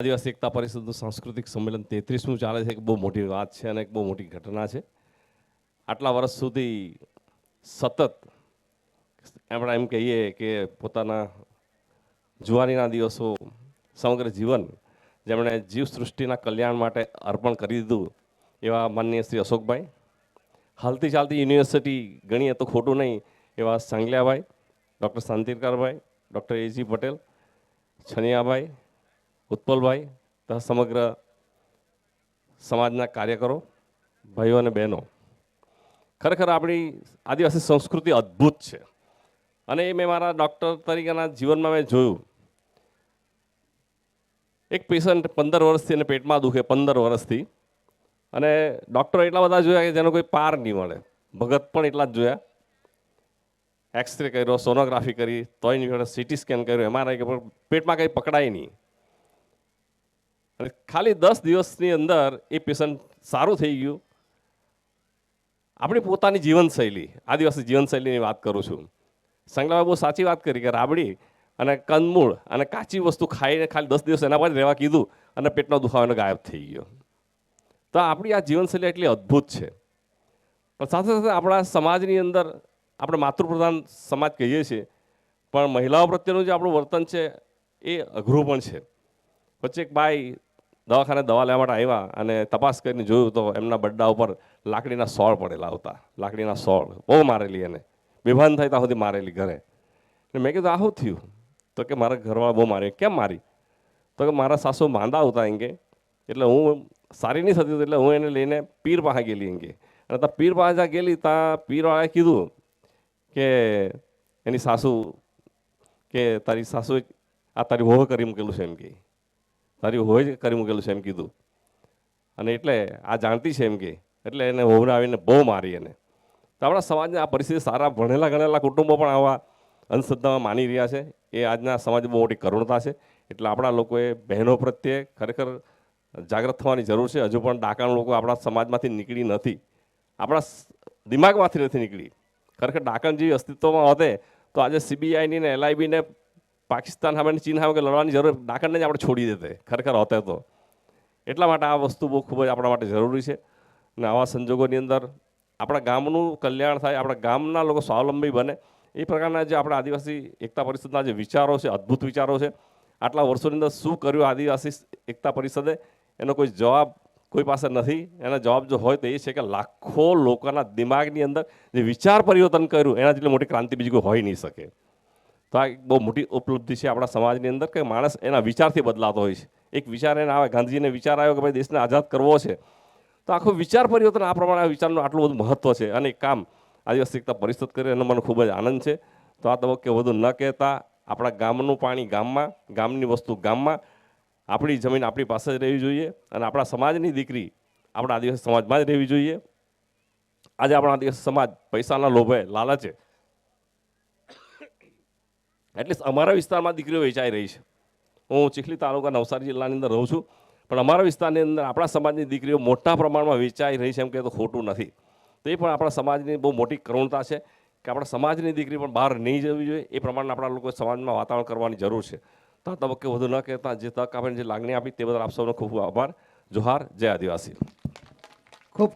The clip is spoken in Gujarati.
આદિવાસી એકતા પરિષદનું સાંસ્કૃતિક સંમેલન 33મું ચાલે છે. એક બહુ મોટી વાત છે અને એક બહુ મોટી ઘટના છે. આટલા વર્ષ સુધી સતત આપણે એમ કહીએ કે પોતાના જુવાનીના દિવસો સમગ્ર જીવન જેમણે જીવ સૃષ્ટિના કલ્યાણ માટે અર્પણ કરી દીધું એવા માનનીય શ્રી અશોકભાઈ, હાલતી ચાલતી યુનિવર્સિટી ગણીએ તો ખોટું નહીં એવા સાંગલિયાભાઈ, ડૉક્ટર શાંતિરકરભાઈ, ડૉક્ટર એજી પટેલ, છનિયાભાઈ, ઉત્પલભાઈ તથા સમગ્ર સમાજના કાર્યકરો, ભાઈઓ અને બહેનો, ખરેખર આપણી આદિવાસી સંસ્કૃતિ અદ્ભુત છે. અને એ મેં મારા ડૉક્ટર તરીકેના જીવનમાં મેં જોયું. એક પેશન્ટ 15 વર્ષથી એને પેટમાં દુખે, 15 વર્ષથી, અને ડૉક્ટરો એટલા બધા જોયા કે જેનો કોઈ પાર નહીં મળે. ભગત પણ એટલા જ જોયા. એક્સરે કર્યો, સોનોગ્રાફી કરી, તોય નહીં મળે, સીટી સ્કેન કર્યું, MRI કર્યું, પેટમાં કંઈ પકડાય નહીં. અને ખાલી 10 દિવસની અંદર એ પેશન્ટ સારું થઈ ગયું. આપણી પોતાની જીવનશૈલી, આદિવાસી જીવનશૈલીની વાત કરું છું. સંગલાભાઈ બહુ સાચી વાત કરી કે રાબડી અને કંદમૂળ અને કાચી વસ્તુ ખાઈને ખાલી 10 દિવસ એના પર રહેવા કીધું અને પેટનો દુખાવાનો ગાયબ થઈ ગયો. તો આપણી આ જીવનશૈલી એટલી અદ્ભુત છે. પણ સાથે સાથે આપણા સમાજની અંદર આપણે માતૃપ્રધાન સમાજ કહીએ છીએ, પણ મહિલાઓ પ્રત્યેનું જે આપણું વર્તન છે એ અઘરું પણ છે. વચ્ચે એક બાઈ દવાખાને દવા લેવા માટે આવ્યા અને તપાસ કરીને જોયું તો એમના બડ્ડા ઉપર લાકડીના સોળ પડેલા હતા. લાકડીના સોળ બહુ મારેલી, એને બેભાન થાય ત્યાં સુધી મારેલી ઘરે. મેં કીધું આ શું થયું? તો કે મારા ઘરવાળા બહુ મારી. કેમ મારી? તો કે મારા સાસુ માંદા હતા એમ કે, એટલે હું સારી નહીં થતી એટલે હું એને લઈને પીર પાસે ગયેલી એમ કે. અને ત્યાં પીર પાસે જ્યાં ગયેલી ત્યાં પીરવાળાએ કીધું કે એની સાસુ કે તારી સાસુ આ તારી હોવ કરી મૂકેલું છે એમ કે, તારી હોવ જ કરી મૂકેલું છે એમ કીધું. અને એટલે આ જાણતી છે એમ કે, એટલે એને હોવને આવીને બહુ મારી એને. તો આપણા સમાજની આ પરિસ્થિતિ, સારા ભણેલા ગણેલા કુટુંબો પણ આવા અંધશ્રદ્ધામાં માની રહ્યા છે. એ આજના સમાજમાં બહુ મોટી કરુણતા છે. એટલે આપણા લોકોએ બહેનો પ્રત્યે ખરેખર જાગૃત થવાની જરૂર છે. હજુ પણ ડાકાણ લોકો આપણા સમાજમાંથી નીકળી નથી, આપણા દિમાગમાંથી નથી નીકળી. ખરેખર ડાકણ જેવી અસ્તિત્વમાં હોતે તો આજે CBIની ને LIB ને પાકિસ્તાન સામે ચીન સામે લડવાની જરૂર ડાકણને જ આપણે છોડી દેતે ખરેખર હોતે તો. એટલા માટે આ વસ્તુ બહુ ખૂબ જ આપણા માટે જરૂરી છે. અને આવા સંજોગોની અંદર આપણા ગામનું કલ્યાણ થાય, આપણા ગામના લોકો સ્વાવલંબી બને, એ પ્રકારના જે આપણા આદિવાસી એકતા પરિષદના જે વિચારો છે, અદ્ભુત વિચારો છે. આટલા વર્ષોની અંદર શું કર્યું આદિવાસી એકતા પરિષદે, એનો કોઈ જવાબ કોઈ પાસે નથી. એના જવાબ જો હોય તો એ છે કે લાખો લોકોના દિમાગની અંદર જે વિચાર પરિવર્તન કર્યું એના જેટલી મોટી ક્રાંતિ બીજી કોઈ હોઈ નહીં શકે. તો આ એક બહુ મોટી ઉપલબ્ધિ છે આપણા સમાજની અંદર કે માણસ એના વિચારથી બદલાતો હોય છે. એક વિચાર એને આવે, ગાંધીજીને વિચાર આવ્યો કે ભાઈ દેશને આઝાદ કરવો છે, તો આખું વિચાર પરિવર્તન આ પ્રમાણે આ વિચારનું આટલું બધું મહત્ત્વ છે. અને એક કામ આદિવાસી એકતા પરિષદ કરે એનો મને ખૂબ જ આનંદ છે. તો આ તબક્કે વધુ ન કહેતા, આપણા ગામનું પાણી ગામમાં, ગામની વસ્તુ ગામમાં, આપણી જમીન આપણી પાસે જ રહેવી જોઈએ અને આપણા સમાજની દીકરી આપણા આદિવાસી સમાજમાં જ રહેવી જોઈએ. આજે આપણા આદિવાસી સમાજ પૈસાના લોભે, લાલચે એટલીસ્ટ અમારા વિસ્તારમાં દીકરીઓ વેચાઈ રહી છે. હું ચીખલી તાલુકા નવસારી જિલ્લાની અંદર રહું છું, પણ અમારા વિસ્તારની અંદર આપણા સમાજની દીકરીઓ મોટા પ્રમાણમાં વેચાઈ રહી છે એમ કે તો ખોટું નથી. તો એ પણ આપણા સમાજની બહુ મોટી કરુણતા છે કે આપણા સમાજની દીકરી પણ બહાર નહીં જવી જોઈએ. એ પ્રમાણે આપણા લોકો સમાજમાં વાતાવરણ કરવાની જરૂર છે. તો આ તબક્કે વધુ ન કહેતા, જે તક આપણે જે લાગણી આપી તે બદલ આપ સૌનો ખૂબ ખૂબ આભાર. જોહાર, જય આદિવાસી. ખૂબ